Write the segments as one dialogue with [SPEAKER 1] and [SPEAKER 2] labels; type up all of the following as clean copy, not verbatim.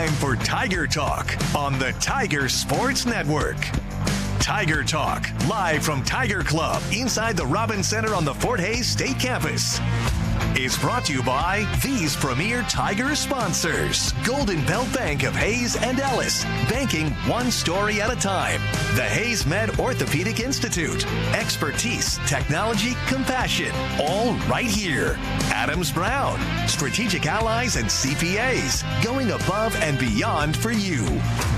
[SPEAKER 1] time for Tiger Talk on the Tiger Sports Network. Tiger Talk, live from Tiger Club inside the Robins Center on the Fort Hays State Campus, is brought to you by these premier Tiger sponsors. Golden Belt Bank of Hayes and Ellis, banking one story at a time. The Hayes Med Orthopedic Institute, expertise, technology, compassion, all right here. Adams Brown, strategic allies and CPAs, going above and beyond for you.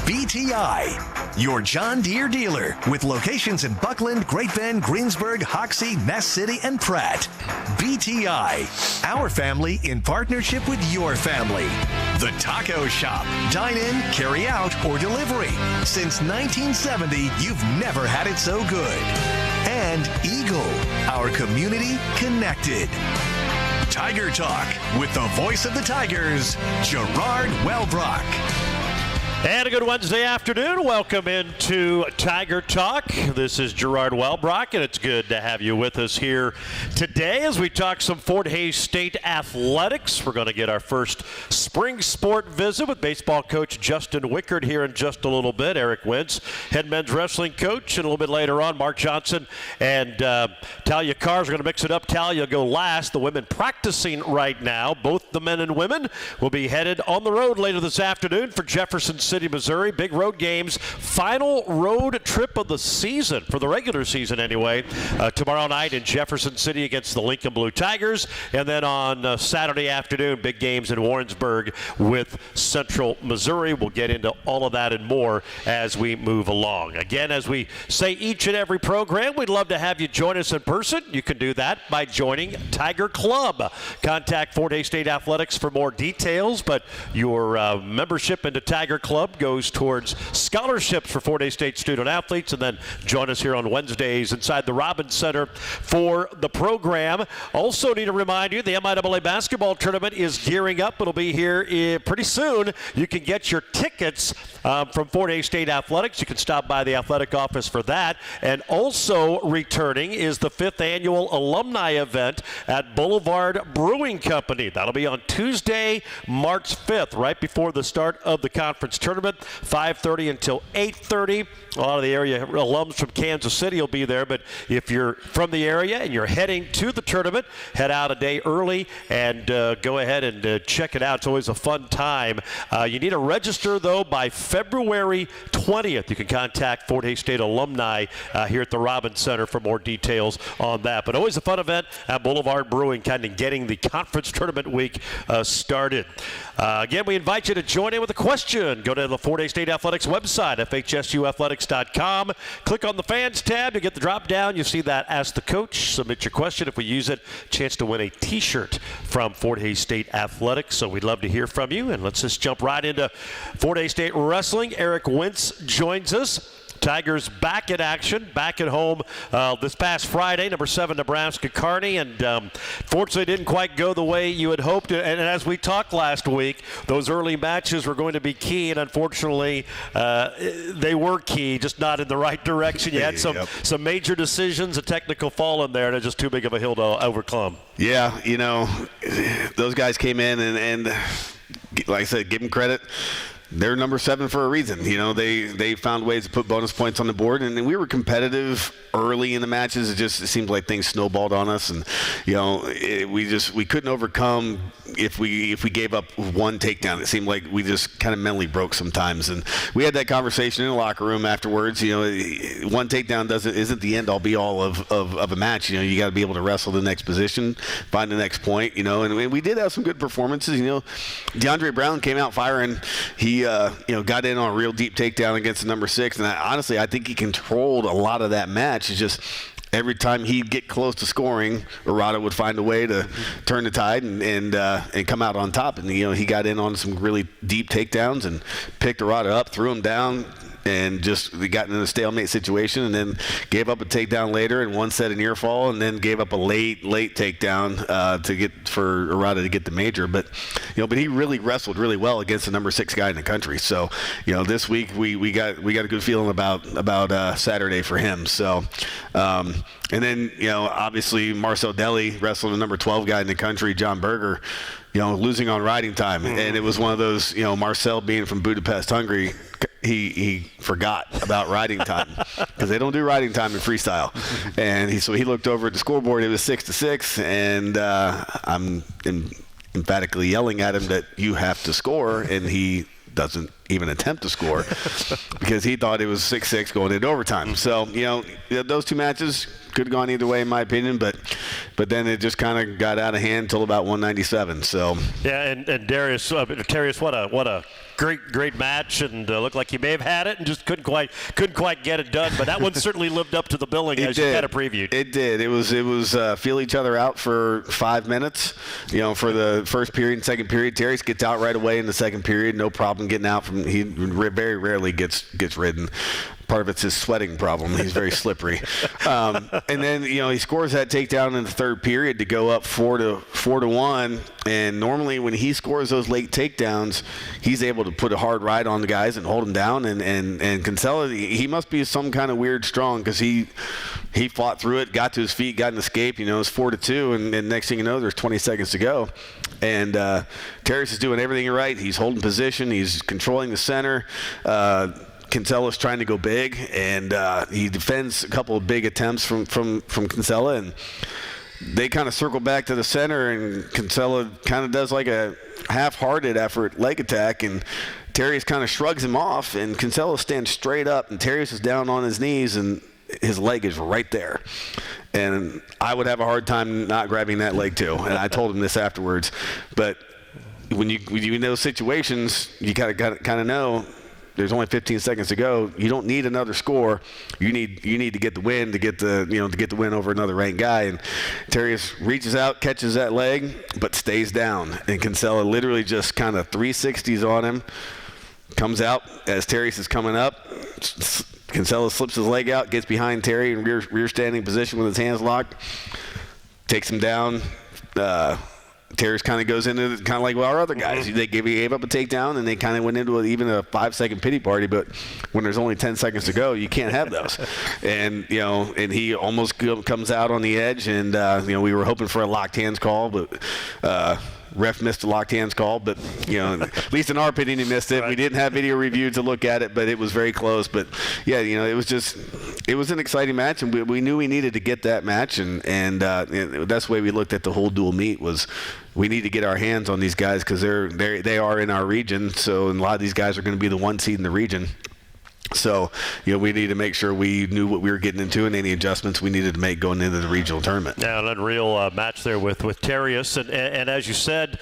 [SPEAKER 1] BTI, your John Deere dealer, with locations in Buckland, Great Bend, Greensburg, Hoxie, Ness City, and Pratt. BTI, our family in partnership with your family. The Taco Shop, dine in, carry out, or delivery. Since 1970, you've never had it so good. And Eagle, our community connected. Tiger Talk with the voice of the Tigers, Gerard Wellbrock.
[SPEAKER 2] And a good Wednesday afternoon. Welcome into Tiger Talk. This is Gerard Wellbrock, and it's good to have you with us here today as we talk some Fort Hays State athletics. We're going to get our first spring sport visit with baseball coach Justin Wickard here in just a little bit. Eric Wentz, head men's wrestling coach, and a little bit later on, Mark Johnson and Talia Cars are going to mix it up. Talia will go last. The women practicing right now. Both the men and women will be headed on the road later this afternoon for Jefferson City, Missouri. Big road games. Final road trip of the season, for the regular season anyway. Tomorrow night in Jefferson City against the Lincoln Blue Tigers. And then on Saturday afternoon, big games in Warrensburg with Central Missouri. We'll get into all of that and more as we move along. Again, as we say each and every program, we'd love to have you join us in person. You can do that by joining Tiger Club. Contact Fort Hays State Athletics for more details, but your membership into Tiger Club goes towards scholarships for Fort Hays State student athletes, and then join us here on Wednesdays inside the Robins Center for the program. Also need to remind you, the MIAA basketball tournament is gearing up. It'll be here pretty soon. You can get your tickets from Fort Hays State Athletics. You can stop by the athletic office for that. And also returning is the 5th annual alumni event at Boulevard Brewing Company. That'll be on Tuesday, March 5th, right before the start of the conference tournament, 5:30 until 8:30. A lot of the area alums from Kansas City will be there, but if you're from the area and you're heading to the tournament, head out a day early and go ahead and check it out. It's always a fun time. You need to register, though, by February 20th. You can contact Fort Hays State alumni here at the Robins Center for more details on that. But always a fun event at Boulevard Brewing, kind of getting the conference tournament week started. Again, we invite you to join in with a question. Go to the Fort Hays State Athletics website, fhsuathletics.com. Click on the fans tab. You get the drop down. You see that Ask the Coach. Submit your question. If we use it, chance to win a T-shirt from Fort Hays State Athletics. So we'd love to hear from you. And let's just jump right into Fort Hays State wrestling. Eric Wentz joins us. Tigers back in action, back at home this past Friday, number 7 Nebraska Kearney, and fortunately didn't quite go the way you had hoped. And as we talked last week, those early matches were going to be key, and unfortunately they were key, just not in the right direction. You had some major decisions, a technical fall in there, and it's just too big of a hill to overcome.
[SPEAKER 3] Yeah, you know, those guys came in and like I said, give them credit. They're number 7 for a reason. You know, they found ways to put bonus points on the board, and we were competitive early in the matches. It seemed like things snowballed on us, and you know, we couldn't overcome if we gave up one takedown. It seemed like we just kind of mentally broke sometimes, and we had that conversation in the locker room afterwards. You know, one takedown isn't the end all be all of a match. You know, you got to be able to wrestle the next position, find the next point. You know, and we did have some good performances. You know, DeAndre Brown came out firing. He got in on a real deep takedown against the number 6, and honestly, I think he controlled a lot of that match. It's just every time he'd get close to scoring, Arata would find a way to turn the tide and come out on top. And you know, he got in on some really deep takedowns and picked Arata up, threw him down, and just got in a stalemate situation, and then gave up a takedown later and one set a near fall, and then gave up a late takedown to get for Arata to get the major. But but he really wrestled really well against the number 6 guy in the country. So this week we got a good feeling about Saturday for him. So and then obviously Marcel Deli wrestled the number 12 guy in the country, John Berger, losing on riding time. And it was one of those, Marcel being from Budapest, Hungary, he forgot about riding time because they don't do riding time in freestyle. And so he looked over at the scoreboard. It was 6-6, and I'm emphatically yelling at him that you have to score, and he doesn't even attempt to score because he thought it was 6-6 going into overtime. So those 2 matches could have gone either way in my opinion, but then it just kind of got out of hand until about 197. So
[SPEAKER 2] yeah, and Darius, what a great match, and looked like he may have had it and just couldn't quite get it done. But that one certainly lived up to the billing as you kind of previewed. It
[SPEAKER 3] did. It was feel each other out for 5 minutes. For the first period and second period, Darius gets out right away in the second period, no problem getting out from. He very rarely gets ridden. Part of it's his sweating problem. He's very slippery. And then he scores that takedown in the third period to go up 4-1. And normally when he scores those late takedowns, he's able to put a hard ride on the guys and hold them down. And Kinsella, he must be some kind of weird strong because he fought through it, got to his feet, got an escape. It was 4-2, and next thing you know, there's 20 seconds to go. And Darius is doing everything right. He's holding position. He's controlling the center. Kinsella's trying to go big, and he defends a couple of big attempts from Kinsella, and they kind of circle back to the center, and Kinsella kind of does like a half-hearted effort leg attack, and Darius kind of shrugs him off, and Kinsella stands straight up, and Darius is down on his knees, and his leg is right there. And I would have a hard time not grabbing that leg too, and I told him this afterwards. But when you in those situations, you kind of know there's only 15 seconds to go. You don't need another score. You need to get the win to get the win over another ranked guy. And Darius reaches out, catches that leg, but stays down. And Kinsella literally just kind of 360s on him. Comes out as Darius is coming up. Kinsella slips his leg out, gets behind Terry in rear standing position with his hands locked, takes him down. Darius kind of goes into kind of like our other guys. They gave up a takedown, and they kind of went into even a 5-second pity party. But when there's only 10 seconds to go, you can't have those. And and he almost comes out on the edge. And we were hoping for a locked hands call, but ref missed a locked hands call. But at least in our opinion, he missed it. Right. We didn't have video review to look at it, but it was very close. But yeah, it was an exciting match, and we knew we needed to get that match, and that's the way we looked at the whole dual meet was. We need to get our hands on these guys because they are in our region. So, and a lot of these guys are going to be the 1 seed in the region. So, we need to make sure we knew what we were getting into and any adjustments we needed to make going into the regional tournament.
[SPEAKER 2] Yeah, an unreal match there with Darius. And as you said,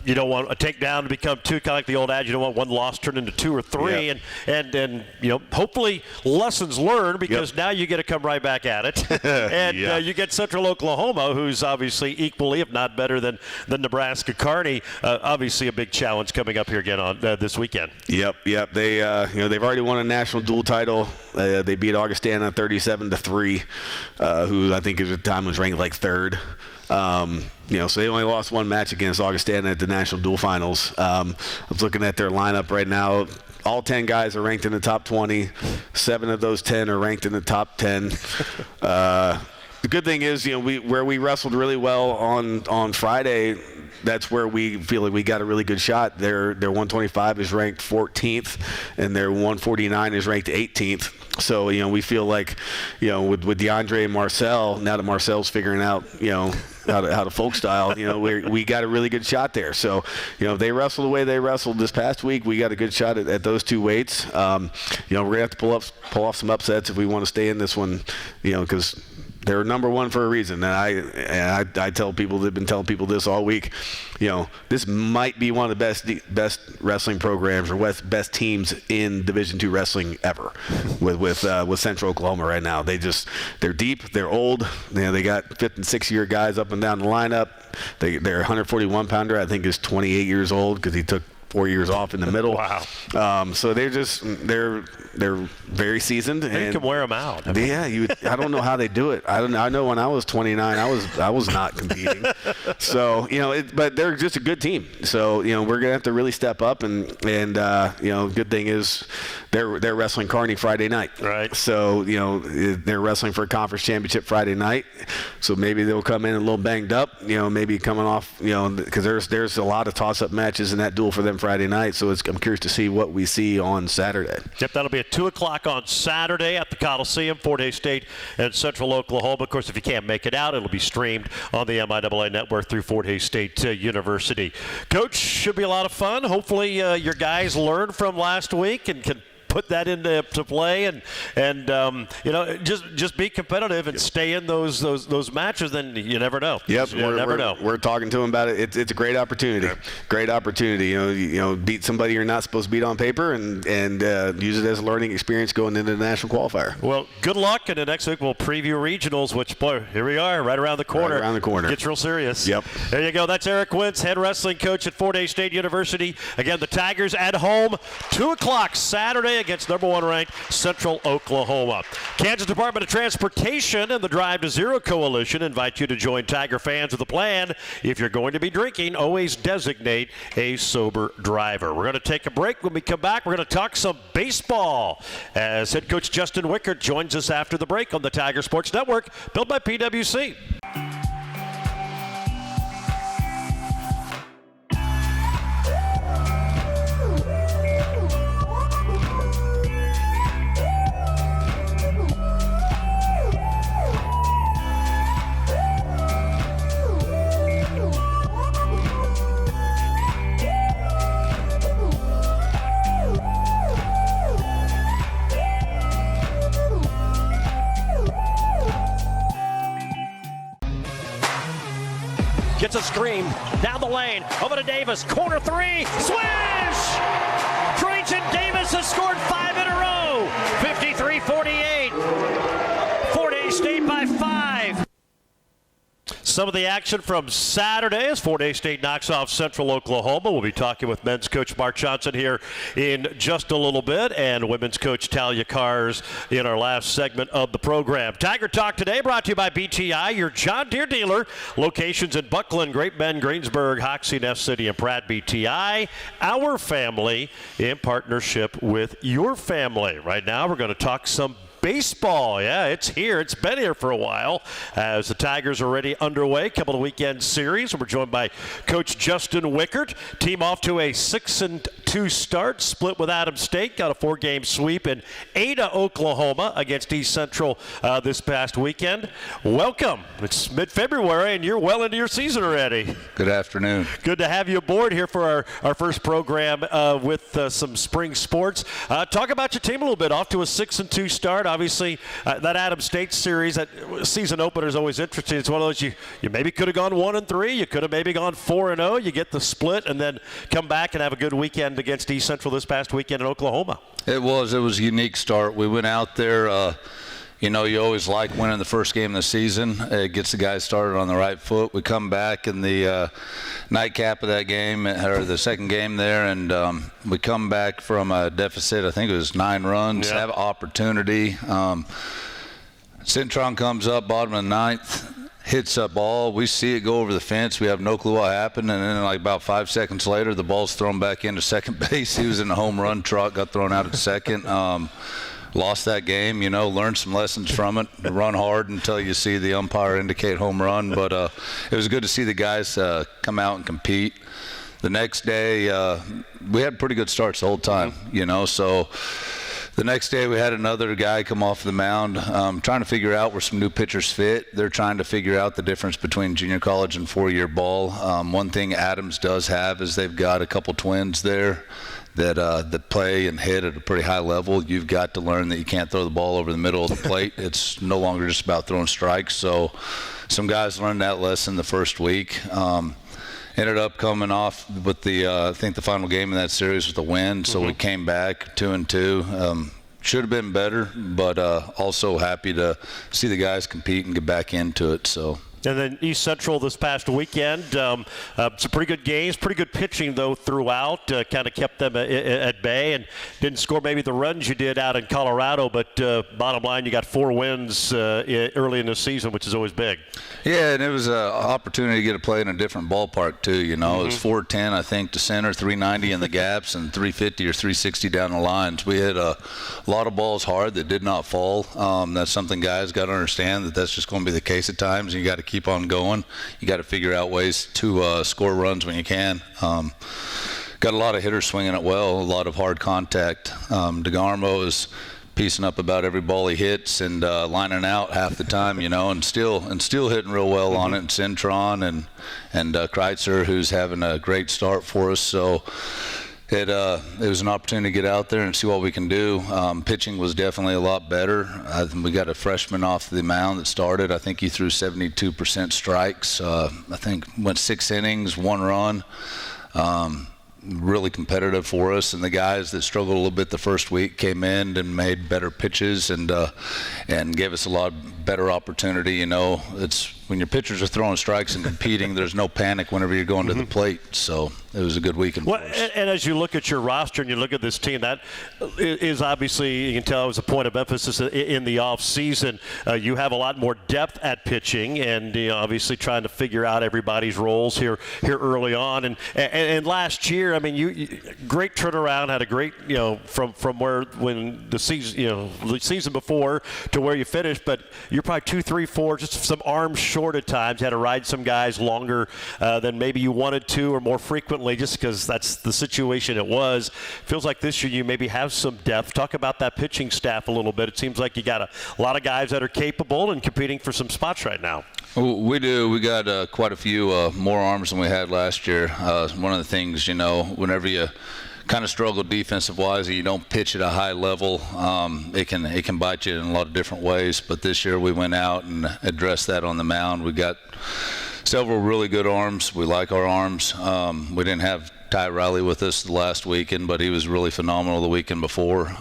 [SPEAKER 2] you don't want a takedown to become 2, kind of like the old adage. You don't want 1 loss turned into 2 or 3. Yep. And hopefully lessons learned because now you get to come right back at it. And you get Central Oklahoma, who's obviously equally, if not better than Nebraska Kearney. Obviously a big challenge coming up here again on this weekend. Yep.
[SPEAKER 3] They they've already won a national dual title. They beat Augustana 37-3, who I think at the time was ranked like 3rd. So they only lost 1 match against Augustana at the national dual finals. I was looking at their lineup right now. All 10 guys are ranked in the top 20. 7 of those 10 are ranked in the top 10. The good thing is, where we wrestled really well on Friday, that's where we feel like we got a really good shot. Their 125 is ranked 14th, and their 149 is ranked 18th. So, we feel like, with DeAndre and Marcel, now that Marcel's figuring out, how to folk style, we got a really good shot there. So, if they wrestle the way they wrestled this past week, we got a good shot at those 2 weights. We're going to have to pull off some upsets if we want to stay in this one, because they're number 1 for a reason. And I tell people, they've been telling people this all week, this might be one of the best wrestling programs or best teams in Division II wrestling ever with Central Oklahoma right now. They're deep, they're old, they got 5th and 6th year guys up and down the lineup. Their 141 pounder, I think, is 28 years old because he took 4 years off in the middle.
[SPEAKER 2] Wow.
[SPEAKER 3] So they're very seasoned.
[SPEAKER 2] And you can wear them out.
[SPEAKER 3] Yeah, I don't know how they do it. I know when I was 29, I was not competing. So but they're just a good team. So we're gonna have to really step up, and good thing is they're wrestling Kearney Friday night.
[SPEAKER 2] Right.
[SPEAKER 3] So they're wrestling for a conference championship Friday night. So maybe they'll come in a little banged up. Maybe coming off. Because there's a lot of toss-up matches in that duel for them Friday night. So I'm curious to see what we see on Saturday.
[SPEAKER 2] Yep, that'll be at 2 o'clock on Saturday at the Coliseum, Fort Hays State and Central Oklahoma. Of course, if you can't make it out, it'll be streamed on the MIAA network through Fort Hays State University. Coach, should be a lot of fun. Hopefully your guys learned from last week and can put that into play and just be competitive and stay in those matches. Then you never know.
[SPEAKER 3] Yep,
[SPEAKER 2] you never know.
[SPEAKER 3] We're talking to them about it. It's a great opportunity.
[SPEAKER 2] Yep.
[SPEAKER 3] Great opportunity. Beat somebody you're not supposed to beat on paper and use it as a learning experience going into the national qualifier.
[SPEAKER 2] Well, good luck, and next week we'll preview regionals. Which, boy, here we are, right around the corner.
[SPEAKER 3] Right around the corner.
[SPEAKER 2] Gets real serious.
[SPEAKER 3] Yep.
[SPEAKER 2] There you go. That's Eric Wentz, head wrestling coach at Fort Hays State University. Again, the Tigers at home, 2 o'clock Saturday against number 1 ranked Central Oklahoma. Kansas Department of Transportation and the Drive to Zero Coalition invite you to join Tiger fans with a plan. If you're going to be drinking, always designate a sober driver. We're going to take a break. When we come back, we're going to talk some baseball as head coach Justin Wickert joins us after the break on the Tiger Sports Network, built by PwC. Gets a screen down the lane, over to Davis, corner 3, swish! Trajan Davis has scored 5 in a row, 53-48. Fort Hays State by 5. Some of the action from Saturday as Fort Hays State knocks off Central Oklahoma. We'll be talking with men's coach Mark Johnson here in just a little bit, and women's coach Talia Kars in our last segment of the program. Tiger Talk today brought to you by BTI, your John Deere dealer. Locations in Buckland, Great Bend, Greensburg, Hoxie, Neff City, and Pratt. BTI, our family in partnership with your family. Right now we're going to talk some baseball. Yeah, it's here. It's been here for a while as the Tigers are already underway. Couple of weekend series. We're joined by Coach Justin Wickert. Team off to a 6-2 start, split with Adams State. Got a 4-game sweep in Ada, Oklahoma against East Central this past weekend. Welcome. It's mid-February and you're well into your season already.
[SPEAKER 4] Good afternoon.
[SPEAKER 2] Good to have you aboard here for our first program with some spring sports. Talk about your team a little bit. Off to a 6-2 start. Obviously, that Adams State series, that season opener is always interesting. It's one of those you maybe could have gone 1-3. You could have maybe gone 4-0. You get the split and then come back and have a good weekend against East Central this past weekend in Oklahoma.
[SPEAKER 4] It was a unique start. We went out there. You always like winning the first game of the season. It gets the guys started on the right foot. We come back in the nightcap of that game, or the second game there, and we come back from a deficit, I think it was 9 runs, have opportunity. Cintron comes up, bottom of the 9th, hits a ball. We see it go over the fence. We have no clue what happened, and then like about 5 seconds later, the ball's thrown back into second base. He was in a home run truck, got thrown out at second. Lost that game, learned some lessons from it. Run hard until you see the umpire indicate home run. But it was good to see the guys come out and compete. The next day, we had pretty good starts the whole time, So the next day we had another guy come off the mound trying to figure out where some new pitchers fit. They're trying to figure out the difference between junior college and 4-year ball. One thing Adams does have is they've got a couple twins there that play and hit at a pretty high level. You've got to learn that you can't throw the ball over the middle of the plate. It's no longer just about throwing strikes. So some guys learned that lesson the first week. Ended up coming off with I think the final game in that series was the win. So we came back 2-2. Should have been better, but also happy to see the guys compete and get back into it. So
[SPEAKER 2] And then East Central this past weekend, some pretty good games, pretty good pitching, though, throughout. Kind of kept them at bay and didn't score maybe the runs you did out in Colorado, but bottom line, you got 4 wins early in the season, which is always big.
[SPEAKER 4] Yeah, and it was an opportunity to get to play in a different ballpark, too. You know, It was 410, I think, to center, 390 in the gaps, and 350 or 360 down the lines. We hit a lot of balls hard that did not fall. That's something guys got to understand, that's just going to be the case at times. You got to keep on going. You got to figure out ways to score runs when you can. Got a lot of hitters swinging it well, a lot of hard contact. DeGarmo is piecing up about every ball he hits and lining out half the time, and still hitting real well on it. And Cintron and Kreitzer, who's having a great start for us. So it was an opportunity to get out there and see what we can do. Pitching was definitely a lot better. We got a freshman off the mound that started. I think he threw 72% strikes. I think went 6 innings, 1 run. Really competitive for us, and the guys that struggled a little bit the first week came in and made better pitches and gave us a lot better opportunity. It's when your pitchers are throwing strikes and competing, there's no panic whenever you're going to the plate. So it was a good weekend for us.
[SPEAKER 2] And as you look at your roster and you look at this team, that is obviously, you can tell, it was a point of emphasis in the off season. You have a lot more depth at pitching, and obviously trying to figure out everybody's roles here early on. And last year, I mean, you great turnaround, had a great from where when the season before to where you finished, but you're probably 2, 3, 4, just some arms short at times. You had to ride some guys longer than maybe you wanted to, or more frequently, just because that's the situation it was. Feels like this year you maybe have some depth. Talk about that pitching staff a little bit. It seems like you got a lot of guys that are capable and competing for some spots right now.
[SPEAKER 4] We do. We got quite a few more arms than we had last year. One of the things, whenever you kind of struggle defensive-wise, you don't pitch at a high level, it can bite you in a lot of different ways. But this year we went out and addressed that on the mound. We got several really good arms. We like our arms. We didn't have Ty Riley with us the last weekend, but he was really phenomenal the weekend before.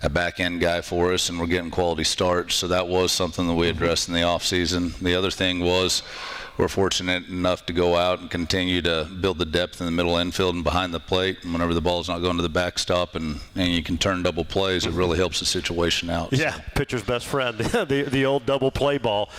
[SPEAKER 4] A back-end guy for us, and we're getting quality starts. So that was something that we addressed in the offseason. The other thing was we're fortunate enough to go out and continue to build the depth in the middle infield and behind the plate. And whenever the ball's not going to the backstop and you can turn double plays, it really helps the situation out.
[SPEAKER 2] Yeah, pitcher's best friend, the old double play ball.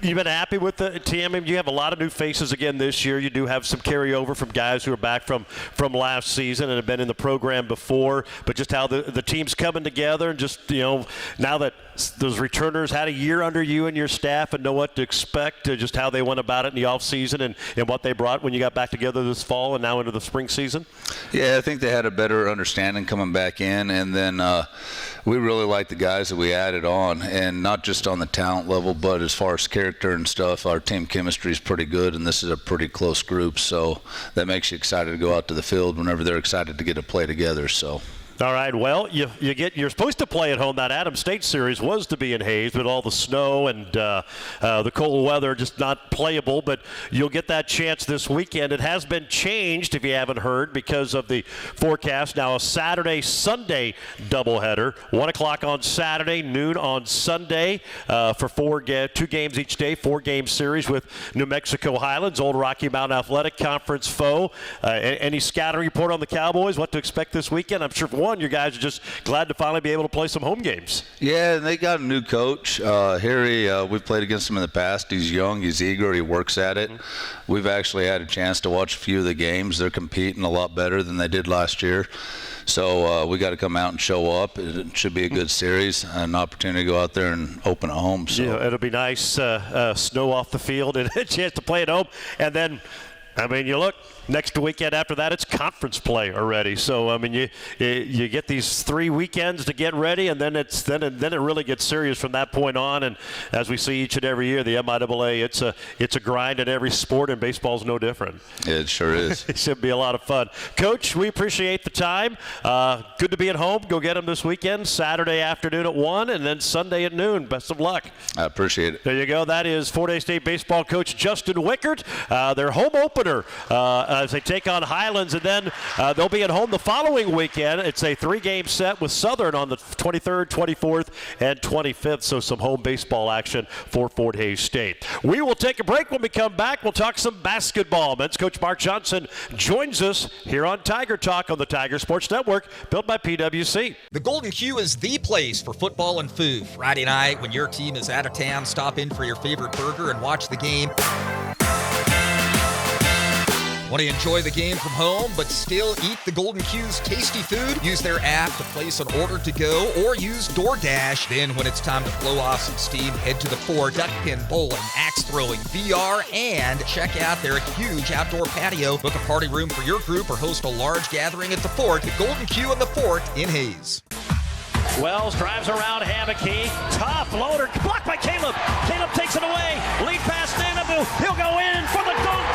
[SPEAKER 2] You've been happy with the team. I mean, you have a lot of new faces again this year. You do have some carryover from guys who are back from last season and have been in the program before. But just how the team's coming together, and just now that those returners had a year under you and your staff and know what to expect, just how they went about it in the off season and what they brought when you got back together this fall and now into the spring season.
[SPEAKER 4] Yeah, I think they had a better understanding coming back in, and then we really like the guys that we added on, and not just on the talent level, but as far as character and stuff, our team chemistry is pretty good, and this is a pretty close group, so that makes you excited to go out to the field whenever they're excited to get to play together. So.
[SPEAKER 2] All right, well, you're supposed to play at home. That Adams State series was to be in Hayes, but all the snow and the cold weather just not playable, but you'll get that chance this weekend. It has been changed, if you haven't heard, because of the forecast. Now a Saturday-Sunday doubleheader, 1 o'clock on Saturday, noon on Sunday, for 2 games each day, 4-game series with New Mexico Highlands, Old Rocky Mountain Athletic Conference foe. Any scouting report on the Cowboys, what to expect this weekend? I'm sure your guys are just glad to finally be able to play some home games.
[SPEAKER 4] Yeah, and they got a new coach. Harry, we've played against him in the past. He's young, he's eager, he works at it. We've actually had a chance to watch a few of the games. They're competing a lot better than they did last year. So we got to come out and show up. It should be a good series, an opportunity to go out there and open a home. So.
[SPEAKER 2] Yeah, it'll be nice, snow off the field and a chance to play at home. And then, I mean, you look, next weekend after that, it's conference play already. So, I mean, you get these 3 weekends to get ready, and then it really gets serious from that point on. And as we see each and every year, the MIAA, it's a grind in every sport, and baseball's no different.
[SPEAKER 4] It sure is.
[SPEAKER 2] It should be a lot of fun. Coach, we appreciate the time. Good to be at home. Go get them this weekend, Saturday afternoon at 1, and then Sunday at noon. Best of luck.
[SPEAKER 4] I appreciate it.
[SPEAKER 2] There you go. That is Fort Hays State baseball coach Justin Wickert. Their home opener opener as they take on Highlands, and then they'll be at home the following weekend. It's a 3-game set with Southern on the 23rd, 24th, and 25th, so some home baseball action for Fort Hays State. We will take a break. When we come back, we'll talk some basketball. Men's coach Mark Johnson joins us here on Tiger Talk on the Tiger Sports Network, built by PwC.
[SPEAKER 5] The Golden Q is the place for football and food. Friday night, when your team is out of town, stop in for your favorite burger and watch the game. Want to enjoy the game from home, but still eat the Golden Q's tasty food? Use their app to place an order to go, or use DoorDash. Then when it's time to blow off some steam, head to the Fort, duck pin, bowling, axe throwing, VR, and check out their huge outdoor patio. Book a party room for your group or host a large gathering at the Fort. The Golden Q and the Fort in Hays.
[SPEAKER 2] Wells drives around Hammocky. Tough loader. Blocked by Caleb. Caleb takes it away. Lead pass Nanabu. He'll go in for the dunk.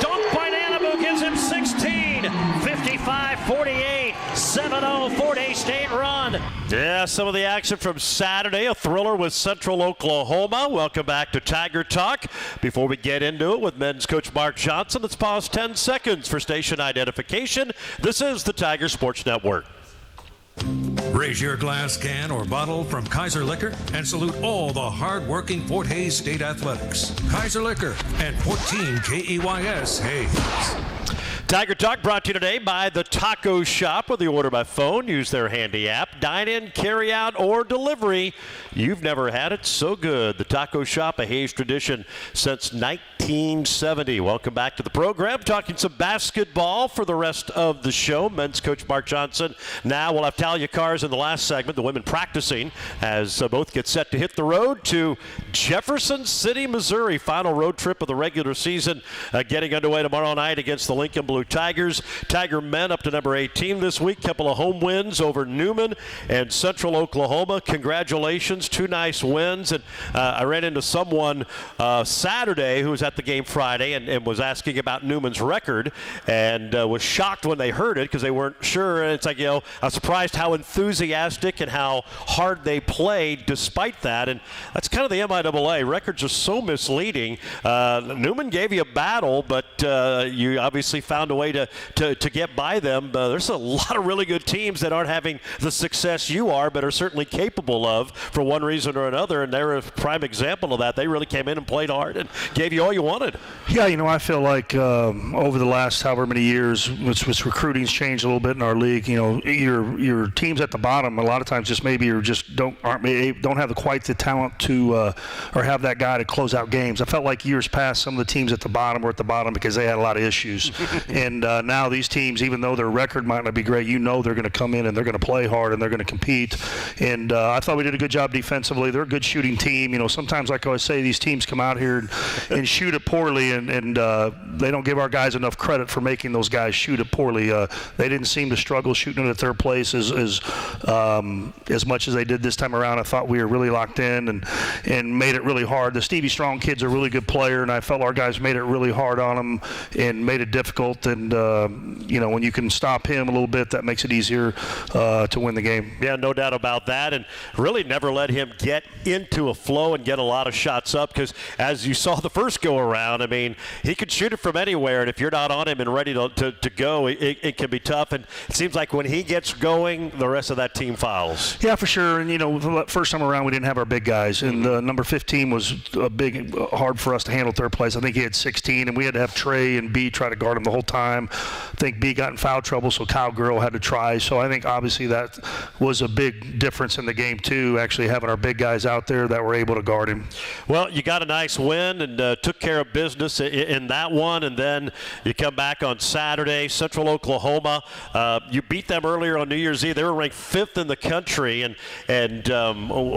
[SPEAKER 2] Dunk by Nanabu gives him 16. 55-48. 7-0 Fort Hays State run. Yeah, some of the action from Saturday. A thriller with Central Oklahoma. Welcome back to Tiger Talk. Before we get into it with men's coach Mark Johnson, let's pause 10 seconds for station identification. This is the Tiger Sports Network.
[SPEAKER 6] Raise your glass, can, or bottle from Kaiser Liquor and salute all the hard-working Fort Hays State Athletics. Kaiser Liquor and 14 KEYS Hays.
[SPEAKER 2] Tiger Talk brought to you today by the Taco Shop. With the order by phone, use their handy app. Dine in, carry out, or delivery. You've never had it so good. The Taco Shop, a Hays tradition since 1970. Welcome back to the program. Talking some basketball for the rest of the show. Men's coach Mark Johnson. Now we'll have Talia Cars in the last segment. The women practicing as both get set to hit the road to Jefferson City, Missouri. Final road trip of the regular season getting underway tomorrow night against the Lincoln Blue Tigers. Tiger men up to number 18 this week. Couple of home wins over Newman and Central Oklahoma. Congratulations. 2 nice wins. And I ran into someone Saturday who was at the game Friday and was asking about Newman's record and was shocked when they heard it because they weren't sure. And it's like, I was surprised how enthusiastic and how hard they played despite that. And that's kind of the MIAA. Records are so misleading. Newman gave you a battle, but you obviously found a way to get by them. There's a lot of really good teams that aren't having the success you are, but are certainly capable of for one reason or another, and they're a prime example of that. They really came in and played hard and gave you all you wanted.
[SPEAKER 7] Yeah, I feel like over the last however many years, which recruiting's changed a little bit in our league, your teams at the bottom a lot of times just maybe don't have quite the talent to or have that guy to close out games. I felt like years past some of the teams at the bottom were at the bottom because they had a lot of issues. And now these teams, even though their record might not be great, they're going to come in and they're going to play hard and they're going to compete. And I thought we did a good job defensively. They're a good shooting team. Sometimes, like I always say, these teams come out here and shoot it poorly, and they don't give our guys enough credit for making those guys shoot it poorly. They didn't seem to struggle shooting it at their place as much as they did this time around. I thought we were really locked in and made it really hard. The Stevie Strong kid's a really good player, and I felt our guys made it really hard on him and made it difficult. And when you can stop him a little bit, that makes it easier to win the game.
[SPEAKER 2] Yeah, no doubt about that. And really never let him get into a flow and get a lot of shots up, because as you saw the first go around, he could shoot it from anywhere, and if you're not on him and ready to go, it can be tough. And it seems like when he gets going, the rest of that team fouls.
[SPEAKER 7] Yeah, for sure. And the first time around we didn't have our big guys, and number 15 was hard for us to handle third place. I think he had 16, and we had to have Trey and B try to guard him the whole time. I think B got in foul trouble, so Kyle Gurl had to try. So I think obviously that was a big difference in the game too, actually having our big guys out there that were able to guard him.
[SPEAKER 2] Well, you got a nice win and took care of business in that one, and then you come back on Saturday, Central Oklahoma. You beat them earlier on New Year's Eve. They were ranked 5th in the country, and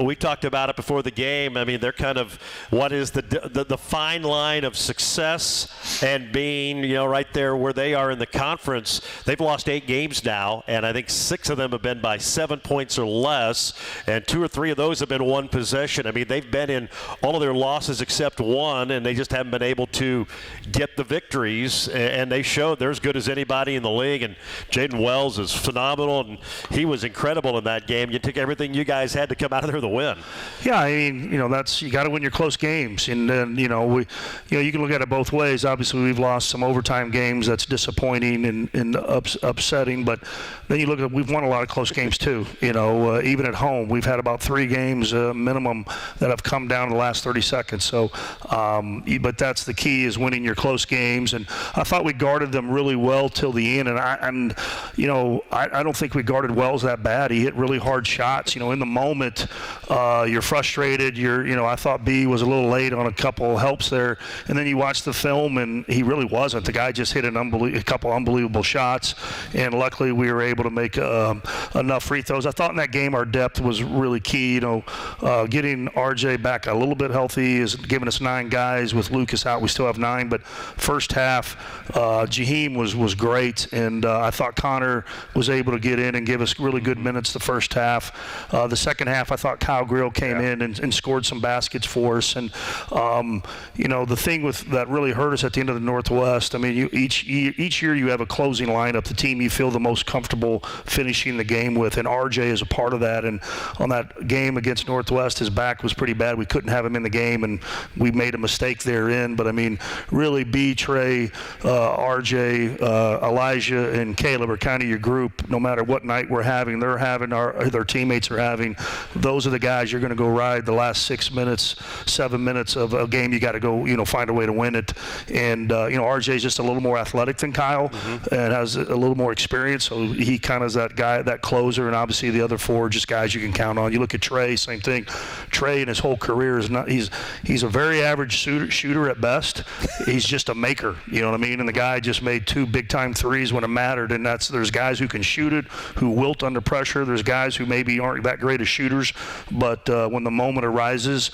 [SPEAKER 2] we talked about it before the game. They're kind of what is the fine line of success and being right there where where they are in the conference, they've lost 8 games now, and I think 6 of them have been by 7 points or less, and 2 or 3 of those have been one possession. I mean, they've been in all of their losses except one, and they just haven't been able to get the victories, and they showed they're as good as anybody in the league, and Jaden Wells is phenomenal, and he was incredible in that game. You took everything you guys had to come out of there to win.
[SPEAKER 7] Yeah, I mean, that's, you got to win your close games, and then you can look at it both ways. Obviously, we've lost some overtime games that's disappointing and upsetting, but then you look at, we've won a lot of close games too. Even at home, we've had about 3 games minimum that have come down in the last 30 seconds. So, but that's the key, is winning your close games, and I thought we guarded them really well till the end, and I don't think we guarded Wells that bad. He hit really hard shots. In the moment, you're frustrated. I thought B was a little late on a couple helps there, and then you watch the film, and he really wasn't. The guy just hit a couple unbelievable shots, and luckily we were able to make enough free throws. I thought in that game our depth was really key. Getting RJ back a little bit healthy is giving us 9 guys. With Lucas out, we still have 9. But first half, Jaheim was great, and I thought Connor was able to get in and give us really good minutes the first half. The second half, I thought Kyle Grill came in and scored some baskets for us. And the thing that really hurt us at the end of the Northwest, I mean, each year you have a closing lineup, the team you feel the most comfortable finishing the game with, and RJ is a part of that. And on that game against Northwest, his back was pretty bad. We couldn't have him in the game, and we made a mistake therein. But I mean, really, B, Trey, RJ, Elijah, and Caleb are kind of your group. No matter what night we're having, they're having, their teammates are having. Those are the guys you're going to go ride the last 6 minutes, 7 minutes of a game. You got to go, find a way to win it. And RJ is just a little more athletic than Kyle, and has a little more experience. So he kind of is that guy, that closer, and obviously the other 4 are just guys you can count on. You look at Trey, same thing. Trey in his whole career is not. He's a very average shooter at best. He's just a maker. You know what I mean? And the guy just made 2 big-time threes when it mattered. And there's guys who can shoot it, who wilt under pressure. There's guys who maybe aren't that great as shooters, but when the moment arises,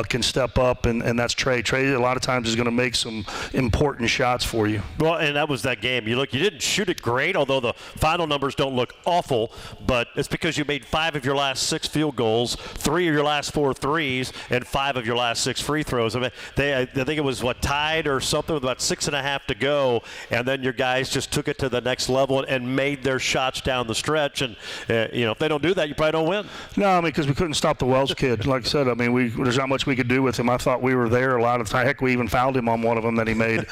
[SPEAKER 7] can step up. And that's Trey. Trey a lot of times is going to make some important shots for you.
[SPEAKER 2] Well, and that was that game. You didn't shoot it great, although the final numbers don't look awful, but it's because you made 5 of your last 6 field goals, 3 of your last 4 threes, and 5 of your last 6 free throws. I mean, I think it was tied or something with about 6.5 to go, and then your guys just took it to the next level and made their shots down the stretch. And if they don't do that, you probably don't win.
[SPEAKER 7] No, I mean, because we couldn't stop the Wells kid. Like I said, I mean, there's not much we could do with him. I thought we were there a lot of time. Heck, we even fouled him on one of them that he made.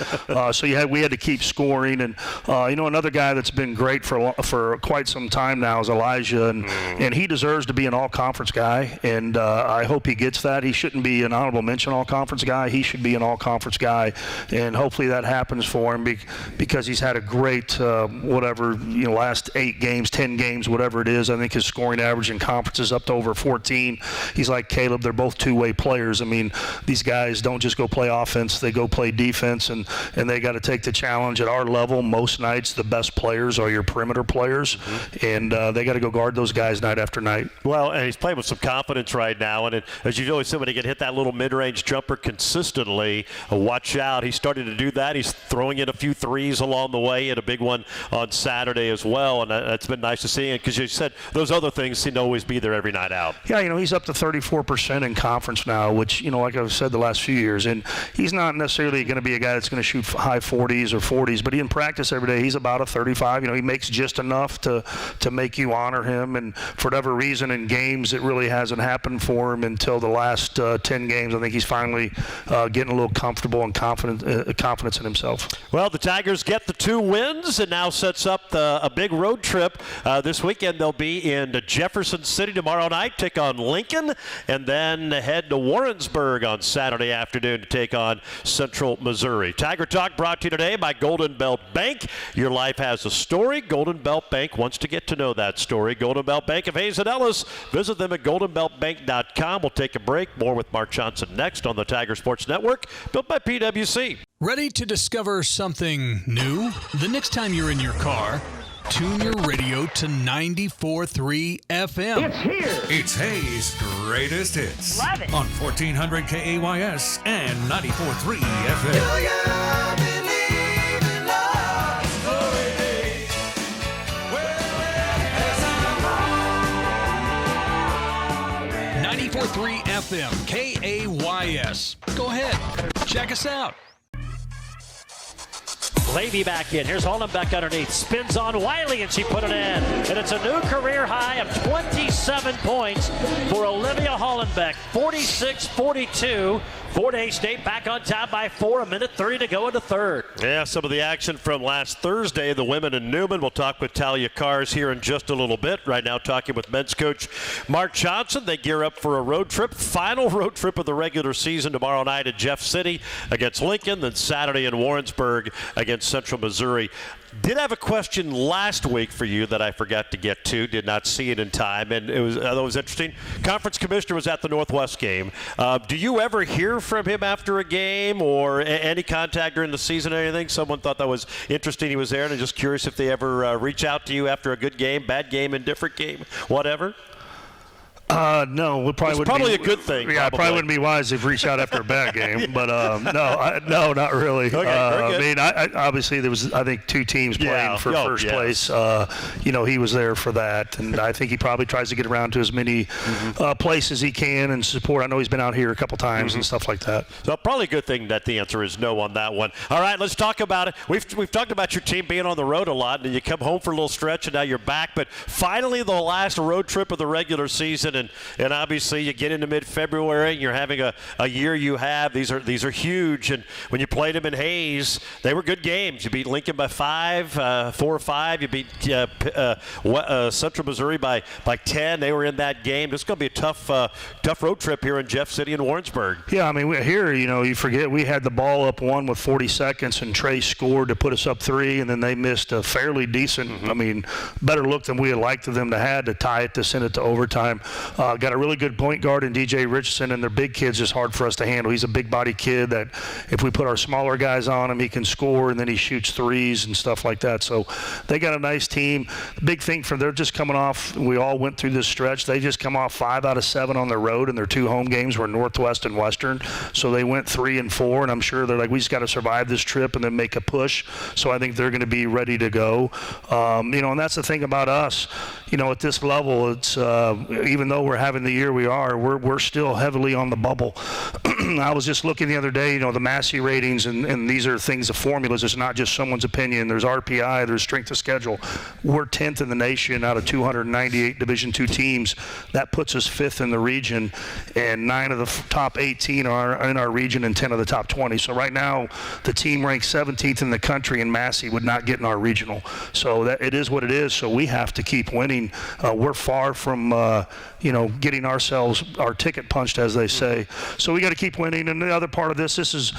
[SPEAKER 7] So we had to keep scoring. And another guy that's been great for quite some time now is Elijah, and he deserves to be an all-conference guy. And I hope he gets that. He shouldn't be an honorable mention all-conference guy. He should be an all-conference guy, and hopefully that happens for him because he's had a great last 8 games, 10 games, whatever it is. I think his scoring average in conference is up to over 14. He's like Caleb. They're both two-way players. I mean, these guys don't just go play offense. They go play defense, and they got to take the challenge. At our level, most nights the best players are your perimeter players, and they got to go guard those guys night after night.
[SPEAKER 2] Well, and he's playing with some confidence right now, and as you always said, when he can hit that little mid-range jumper consistently, watch out. He's starting to do that. He's throwing in a few threes along the way, and a big one on Saturday as well, and that's been nice to see. Because you said those other things seem to always be there every night out.
[SPEAKER 7] Yeah, he's up to 34% in conference now, which, like I've said the last few years, and he's not necessarily going to be a guy that's going to shoot high 40s or 40s, but in practice every day he's about a 35. He makes just enough to make you honor him, and for whatever reason in games it really hasn't happened for him until the last 10 games. I think he's finally getting a little comfortable and confidence in himself.
[SPEAKER 2] Well, the Tigers get the 2 wins and now sets up a big road trip. This weekend they'll be in Jefferson City tomorrow night, take on Lincoln, and then head to Warrensburg on Saturday afternoon to take on Central Missouri. Tiger Talk brought to you today by Golden Belt Bank. Your life has a story. Golden Belt Bank wants to get to know that story. Golden Belt Bank of Hazen Ellis. Visit them at goldenbeltbank.com. We'll take a break. More with Mark Johnson next on the Tiger Sports Network, built by PwC.
[SPEAKER 8] Ready to discover something new? The next time you're in your car, tune your radio to 94.3 FM.
[SPEAKER 6] It's here. It's Hayes' greatest hits.
[SPEAKER 9] Love it.
[SPEAKER 6] On 1400 KAYS and 94.3 FM.
[SPEAKER 9] Do you believe in love?
[SPEAKER 8] 94.3 FM, KAYS. Go ahead, check us out.
[SPEAKER 9] Levy back in. Here's Hollenbeck underneath. Spins on Wiley, and she put it in. And it's a new career high of 27 points for Olivia Hollenbeck. 46-42. Fort Hays State back on top by 4. A minute 30 to go in the third.
[SPEAKER 2] Yeah, some of the action from last Thursday. The women in Newman. We'll talk with Talia Cars here in just a little bit. Right now talking with men's coach Mark Johnson. They gear up for a road trip. Final road trip of the regular season tomorrow night at Jeff City against Lincoln. Then Saturday in Warrensburg against Central Missouri. Did have a question last week for you that I forgot to get to. Did not see it in time, and it was interesting. Conference commissioner was at the Northwest game. Do you ever hear from him after a game or any contact during the season or anything? Someone thought that was interesting. He was there, and I'm just curious if they ever reach out to you after a good game, bad game, indifferent game, whatever.
[SPEAKER 7] No, it probably
[SPEAKER 2] it's a good thing.
[SPEAKER 7] Yeah, probably wouldn't be wise if reached out after a bad game. But no, not really.
[SPEAKER 2] Okay,
[SPEAKER 7] I mean, obviously there was, I think, 2 teams playing for first place. He was there for that, and I think he probably tries to get around to as many places he can and support. I know he's been out here a couple times and stuff like that.
[SPEAKER 2] So probably a good thing that the answer is no on that one. All right, let's talk about it. We've talked about your team being on the road a lot, and you come home for a little stretch, and now you're back. But finally, the last road trip of the regular season. And obviously you get into mid-February and you're having a year you have. These are huge. And when you played them in Hays, they were good games. You beat Lincoln by 4 or 5. You beat Central Missouri by 10. They were in that game. This is going to be a tough road trip here in Jeff City and Warrensburg.
[SPEAKER 7] Yeah, I mean, here, you forget we had the ball up 1 with 40 seconds and Trey scored to put us up 3, and then they missed a fairly decent, I mean, better look than we had liked them to have to tie it to send it to overtime. Got a really good point guard in DJ Richardson, and their big kid's just hard for us to handle. He's a big body kid that if we put our smaller guys on him, he can score, and then he shoots threes and stuff like that. So they got a nice team. The big thing they're just coming off, we all went through this stretch. They just come off 5 out of 7 on the road, and their 2 home games were Northwest and Western. So they went 3 and 4, and I'm sure they're like, we just got to survive this trip and then make a push. So I think they're going to be ready to go. And that's the thing about us. At this level, it's even though we're having the year we are, we're still heavily on the bubble. I was just looking the other day, the Massey ratings, and these are things, the formulas. It's not just someone's opinion. There's RPI, there's strength of schedule. We're 10th in the nation out of 298 Division II teams. That puts us 5th in the region, and 9 of the top 18 are in our region and 10 of the top 20. So right now, the team ranked 17th in the country, and Massey would not get in our regional. So that it is what it is. So we have to keep winning. We're far from, getting ourselves, our ticket punched, as they say. So we got to keep winning. And the other part of this is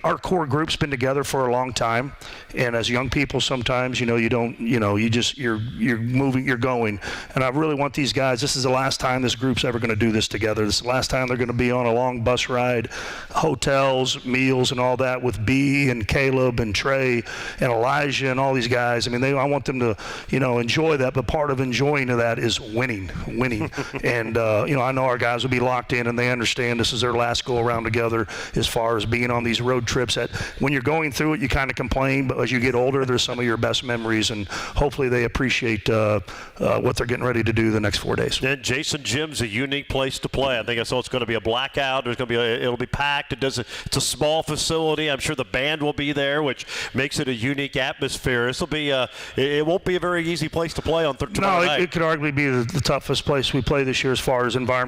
[SPEAKER 7] our core group's been together for a long time. And as young people, sometimes, you're moving, you're going. And I really want these guys, this is the last time this group's ever going to do this together. This is the last time they're going to be on a long bus ride, hotels, meals, and all that with B and Caleb and Trey and Elijah and all these guys. I mean, I want them to, enjoy that. But part of enjoying that is winning. And, I know our guys will be locked in, and they understand this is their last go around together as far as being on these road trips. That when you're going through it, you kind of complain, but as you get older, there's some of your best memories, and hopefully they appreciate what they're getting ready to do the next 4 days.
[SPEAKER 2] And Jason Gym's a unique place to play. I think it's going to be a blackout. There's going to be it'll be packed. It's a small facility. I'm sure the band will be there, which makes it a unique atmosphere. This will be it won't be a very easy place to play on tomorrow night.
[SPEAKER 7] It could arguably be the toughest place we play this year as far as environment.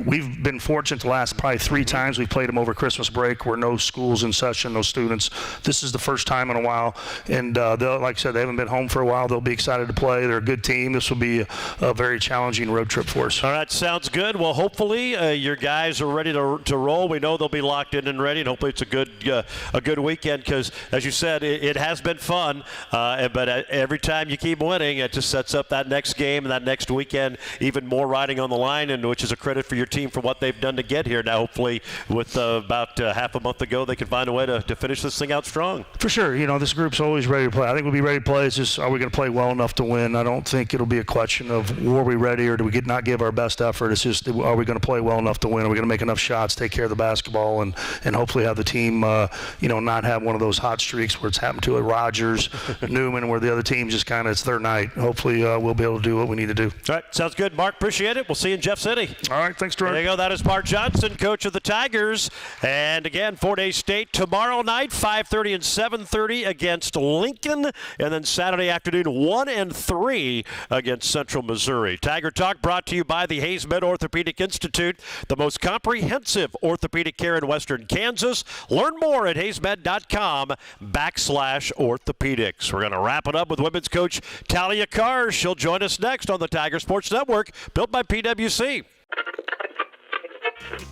[SPEAKER 7] We've been fortunate the last probably 3 times we've played them over Christmas break where no schools in session, no students. This is the first time in a while, and like I said, they haven't been home for a while. They'll be excited to play. They're a good team. This will be a very challenging road trip for us.
[SPEAKER 2] All right, sounds good. Well, hopefully your guys are ready to roll. We know they'll be locked in and ready, and hopefully it's a good weekend because, as you said, it has been fun, but every time you keep winning, it just sets up that next game and that next weekend even more riding on the line, and which is a credit for your team for what they've done to get here. Now, hopefully, with about half a month ago, they can can find a way to finish this thing out strong.
[SPEAKER 7] For sure. This group's always ready to play. I think we'll be ready to play. It's just, are we going to play well enough to win? I don't think it'll be a question of were we ready or do we not give our best effort. It's just, are we going to play well enough to win? Are we going to make enough shots, take care of the basketball, and hopefully have the team, not have one of those hot streaks where it's happened to Rogers, Newman, where the other team just kind of, it's their night. Hopefully we'll be able to do what we need to do.
[SPEAKER 2] All right. Sounds good. Mark, appreciate it. We'll see you in Jeff City.
[SPEAKER 7] All right. Thanks, Troy.
[SPEAKER 2] There you go. That is Mark Johnson, coach of the Tigers. And again, Fort Hays State tomorrow night, 5:30 and 7:30 against Lincoln. And then Saturday afternoon, 1 and 3 against Central Missouri. Tiger Talk brought to you by the Hayes Med Orthopedic Institute, the most comprehensive orthopedic care in Western Kansas. Learn more at hayesmed.com/orthopedics. We're going to wrap it up with women's coach Talia Carr. She'll join us next on the Tiger Sports Network, built by PwC.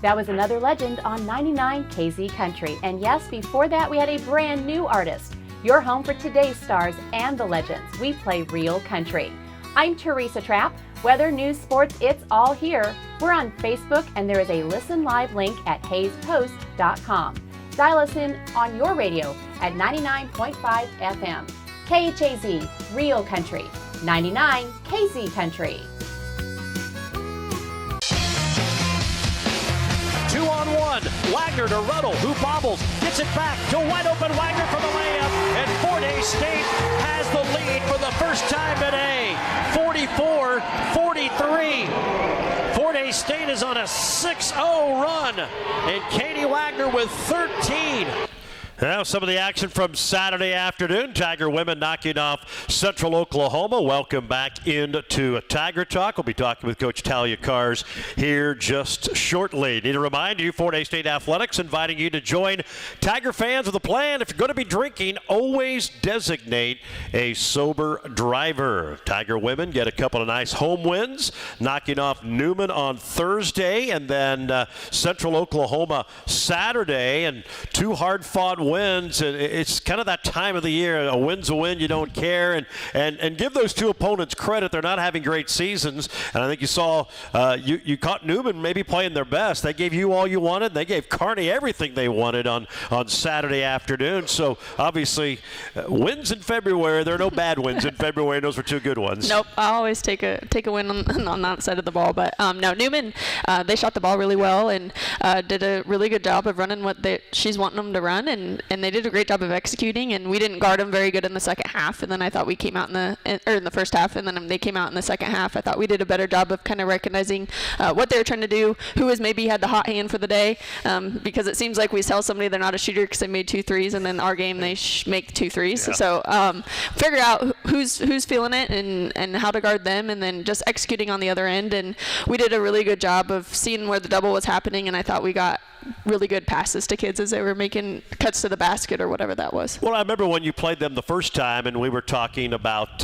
[SPEAKER 10] That was another legend on 99 KZ Country. And yes, before that, we had a brand new artist. Your home for today's stars and the legends. We play real country. I'm Teresa Trapp. Weather, news, sports, it's all here. We're on Facebook, and there is a listen live link at hayespost.com. Dial us in on your radio at 99.5 FM. KHAZ, real country. 99 KZ Country.
[SPEAKER 9] 2-on-1. Wagner to Ruddle, who bobbles, gets it back to wide open Wagner for the layup, and Fort Hays State has the lead for the first time today, 44-43. Fort Hays State is on a 6-0 run, and Katie Wagner with 13.
[SPEAKER 2] Now some of the action from Saturday afternoon. Tiger women knocking off Central Oklahoma. Welcome back into Tiger Talk. We'll be talking with Coach Talia Carr here just shortly. Need to remind you, Fort Hays State Athletics inviting you to join Tiger fans with a plan. If you're going to be drinking, always designate a sober driver. Tiger women get a couple of nice home wins, knocking off Newman on Thursday, and then Central Oklahoma Saturday, and two hard-fought wins. And it's kind of that time of the year. A win's a win. You don't care. And give those two opponents credit. They're not having great seasons. And I think you saw you caught Newman maybe playing their best. They gave you all you wanted. They gave Kearney everything they wanted on Saturday afternoon. So obviously wins in February. There are no bad wins in February. Those were two good ones.
[SPEAKER 11] Nope. I always take a win on that side of the ball. But no, Newman, they shot the ball really well and did a really good job of running what she's wanting them to run. And they did a great job of executing, and we didn't guard them very good in the second half. And then I thought we came out in the first half, and then they came out in the second half. I thought we did a better job of kind of recognizing what they were trying to do, who was maybe had the hot hand for the day, because it seems like we tell somebody they're not a shooter because they made 2 threes, and then our game they make 2 threes. Yeah. So figure out who's feeling it and how to guard them, and then just executing on the other end. And we did a really good job of seeing where the double was happening, and I thought we got really good passes to kids as they were making cuts to the basket or whatever that was.
[SPEAKER 2] Well, I remember when you played them the first time, and we were talking about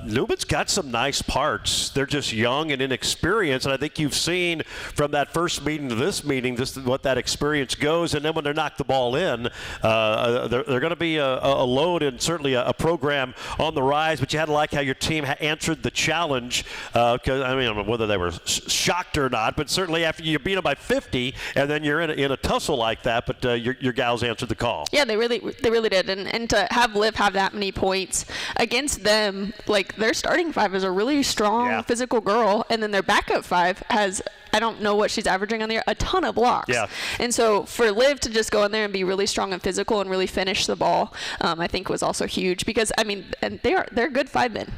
[SPEAKER 2] Newman's got some nice parts. They're just young and inexperienced, and I think you've seen from that first meeting to this meeting just what that experience goes. And then when they knock the ball in, they're going to be a load and certainly a program on the rise. But you had to like how your team answered the challenge, because I mean, whether they were shocked or not, but certainly after you beat them by 50 and then you're in a tussle like that, but your gals answered the call.
[SPEAKER 11] Yeah, they really did, and to have Liv have that many points against them, like their starting 5 is a really strong physical girl, and then their backup 5 has, I don't know what she's averaging on the year, a ton of blocks. Yeah. And so for Liv to just go in there and be really strong and physical and really finish the ball, I think was also huge, because I mean, and they're good 5-men.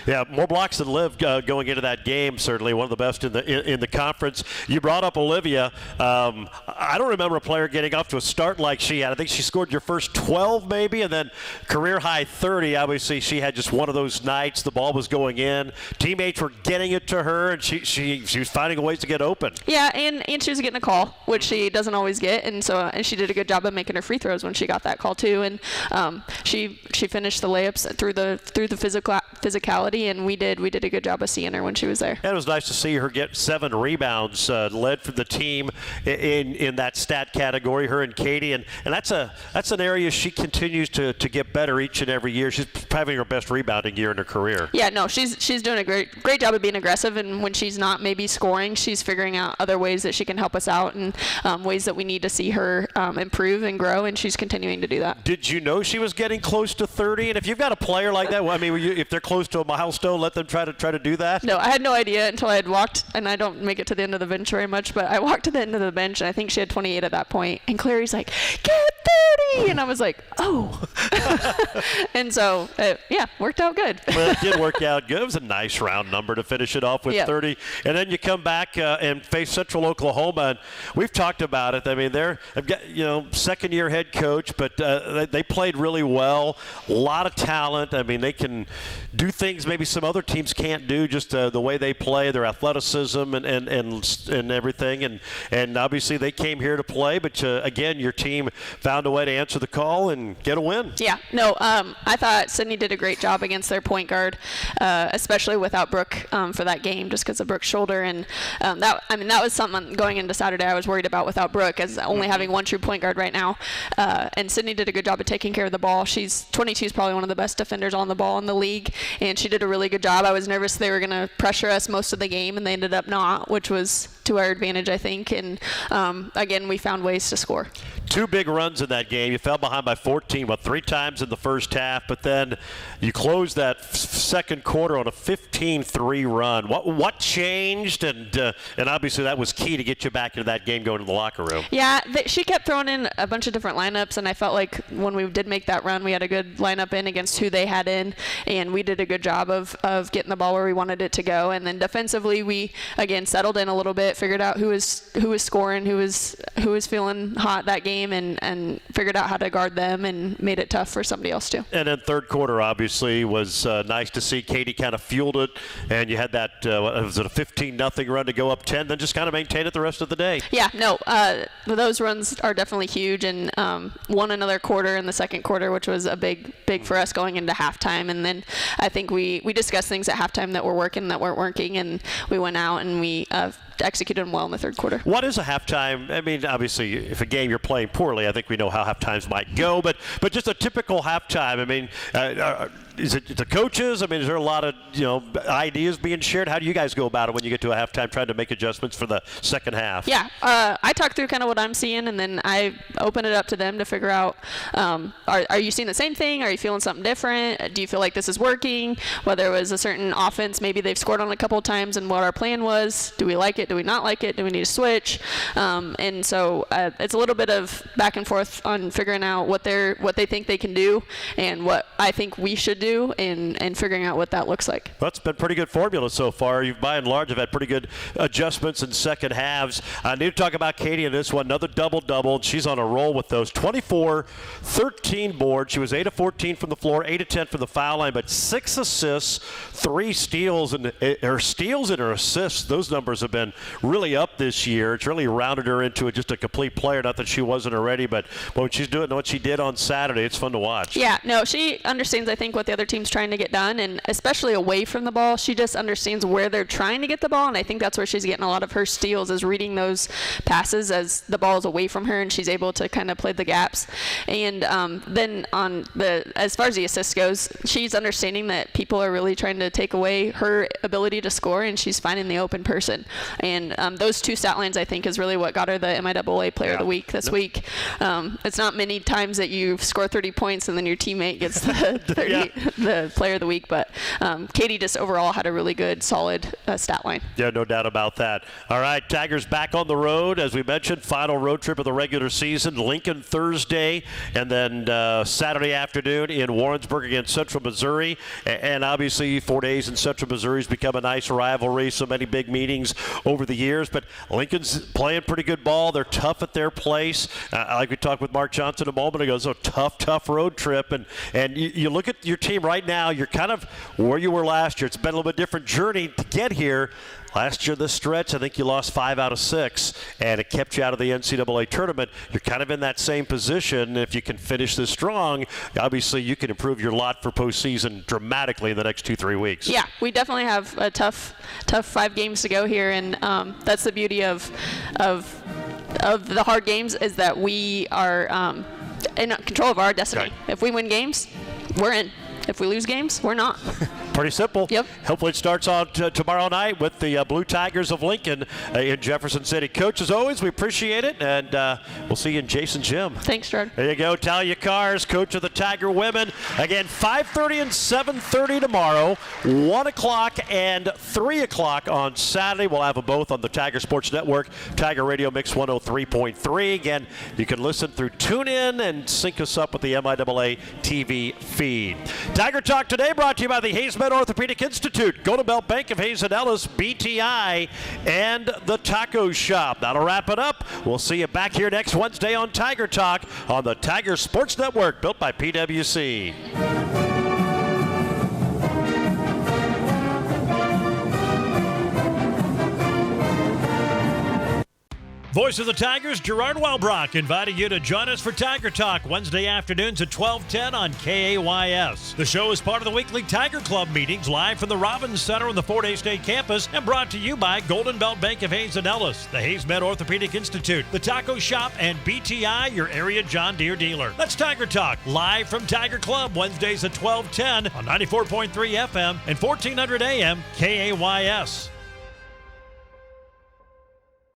[SPEAKER 2] Yeah, more blocks than Liv going into that game. Certainly one of the best in the conference. You brought up Olivia. I don't remember a player getting off to a start like she had. I think she scored your first 12 maybe, and then career high 30. Obviously, she had just one of those nights. The ball was going in. Teammates were getting it to her, and she was finding ways to get open.
[SPEAKER 11] Yeah, and she was getting a call, which she doesn't always get, and she did a good job of making her free throws when she got that call too. And she finished the layups through the physicality, and we did a good job of seeing her when she was there.
[SPEAKER 2] And it was nice to see her get 7 rebounds, led for the team in that stat category, her and Katie, and that's an area she continues to get better each and every year. She's having her best rebounding year in her career.
[SPEAKER 11] Yeah, no, she's doing a great job of being aggressive, and when she's not maybe scoring, she's figuring out other ways that she can help us out and ways that we need to see her improve and grow, and she's continuing to do that.
[SPEAKER 2] Did you know she was getting close to 30? And if you've got a player like that, well, I mean, if they're close to a milestone, let them try to do that?
[SPEAKER 11] No, I had no idea until I had walked, and I don't make it to the end of the bench very much, but I walked to the end of the bench, and I think she had 28 at that point, and Clary's like, get 30! And I was like, oh. And so, worked out good.
[SPEAKER 2] Well, it did work out good. It was a nice round number to finish it off with 30. And then you come back and face Central Oklahoma, and we've talked about it. I mean, they're second-year head coach, but they played really well. A lot of talent. I mean, they can do things maybe some other teams can't do, just the way they play, their athleticism and everything. And obviously they came here to play, but again, your team found a way to answer the call and get a win.
[SPEAKER 11] Yeah, no, I thought Sydney did a great job against their point guard, especially without Brooke for that game, just because of Brooke's shoulder. And that was something going into Saturday I was worried about without Brooke, as only having one true point guard right now. And Sydney did a good job of taking care of the ball. 22 is probably one of the best defenders on the ball in the league, and she did a really good job. I was nervous they were going to pressure us most of the game, and they ended up not, which was to our advantage, I think. And again, we found ways to score.
[SPEAKER 2] 2 big runs in that game. You fell behind by 14, 3 times in the first half, but then you closed that second quarter on a 15-3 run. What changed? And obviously that was key to get you back into that game going to the locker room.
[SPEAKER 11] Yeah, she kept throwing in a bunch of different lineups, and I felt like when we did make that run, we had a good lineup in against who they had in, and we did a good job of getting the ball where we wanted it to go. And then defensively, we again settled in a little bit, figured out who was scoring, who was feeling hot that game, and figured out how to guard them and made it tough for somebody else too.
[SPEAKER 2] And then third quarter obviously was nice to see. Katie kind of fueled it, and you had that was it a 15-0 run to go up 10, then just kind of maintain it the rest of the day.
[SPEAKER 11] Yeah, no, those runs are definitely huge, and won another quarter in the second quarter, which was a big for us going into halftime. And then I think we discussed things at halftime that were working, that weren't working, and we went out and we executed them well in the third quarter.
[SPEAKER 2] What is a halftime? I mean, obviously, if a game you're playing poorly, I think we know how halftimes might go, but just a typical halftime. I mean, is it the coaches? I mean, is there a lot of ideas being shared? How do you guys go about it when you get to a halftime trying to make adjustments for the second half?
[SPEAKER 11] Yeah, I talk through kind of what I'm seeing, and then I open it up to them to figure out, are you seeing the same thing? Are you feeling something different? Do you feel like this is working? Whether it was a certain offense, maybe they've scored on a couple of times, and what our plan was. Do we like it? Do we not like it? Do we need to switch? And so it's a little bit of back and forth on figuring out what they think they can do and what I think we should do, and figuring out what that looks like.
[SPEAKER 2] Well, it's been pretty good formula so far. You've by and large have had pretty good adjustments in second halves. I need to talk about Katie in this one. Another double-double. She's on a roll with those. 24, 13 boards. She was 8 of 14 from the floor, 8 of 10 from the foul line, but 6 assists, 3 steals, and her steals and her assists, those numbers have been really up this year. It's really rounded her into just a complete player. Not that she wasn't already, but when she's doing what she did on Saturday, it's fun to watch.
[SPEAKER 11] Yeah, no, she understands, I think, what the other team's trying to get done, and especially away from the ball. She just understands where they're trying to get the ball, and I think that's where she's getting a lot of her steals, is reading those passes as the ball is away from her, and she's able to kind of play the gaps. And then as far as the assist goes, she's understanding that people are really trying to take away her ability to score, and she's finding the open person. And those 2 stat lines, I think, is really what got her the MIAA Player of the Week this week. It's not many times that you score 30 points and then your teammate gets the Player of the Week, but Katie just overall had a really good, solid stat line.
[SPEAKER 2] Yeah, no doubt about that. All right, Tigers back on the road. As we mentioned, final road trip of the regular season. Lincoln Thursday, and then Saturday afternoon in Warrensburg against Central Missouri. And obviously 4 days in Central Missouri has become a nice rivalry. So many big meetings over the years, but Lincoln's playing pretty good ball. They're tough at their place. Like we talked with Mark Johnson a moment ago, so tough road trip. And you look at your team right now, you're kind of where you were last year. It's been a little bit different journey to get here. Last year, this stretch, I think you lost 5 out of 6, and it kept you out of the NCAA tournament. You're kind of in that same position. If you can finish this strong, obviously you can improve your lot for postseason dramatically in the next 2-3 weeks.
[SPEAKER 11] Yeah, we definitely have a tough 5 games to go here, and that's the beauty of the hard games, is that we are in control of our destiny.
[SPEAKER 2] Okay.
[SPEAKER 11] If we win games, we're in. If we lose games, we're not.
[SPEAKER 2] Pretty simple.
[SPEAKER 11] Yep.
[SPEAKER 2] Hopefully it starts on tomorrow night with the Blue Tigers of Lincoln in Jefferson City. Coach, as always, we appreciate it, and we'll see you in Jason Gym.
[SPEAKER 11] Thanks, Gerard.
[SPEAKER 2] There you go, Talia Cars, coach of the Tiger women. Again, 5:30 and 7:30 tomorrow, 1 o'clock and 3 o'clock on Saturday. We'll have them both on the Tiger Sports Network, Tiger Radio Mix 103.3. Again, you can listen through TuneIn and sync us up with the MIAA TV feed. Tiger Talk today brought to you by the Hayes Med Orthopedic Institute, Golden Belt Bank of Hayes and Ellis, BTI, and the Taco Shop. That'll wrap it up. We'll see you back here next Wednesday on Tiger Talk on the Tiger Sports Network, built by PwC.
[SPEAKER 9] Voice of the Tigers, Gerard Wellbrock, inviting you to join us for Tiger Talk Wednesday afternoons at 12:10 on KAYS. The show is part of the weekly Tiger Club meetings live from the Robbins Center on the Fort Hays State campus and brought to you by Golden Belt Bank of Hayes and Ellis, the Hayes Med Orthopedic Institute, the Taco Shop, and BTI, your area John Deere dealer. That's Tiger Talk, live from Tiger Club Wednesdays at 12:10 on 94.3 FM and 1400 AM KAYS.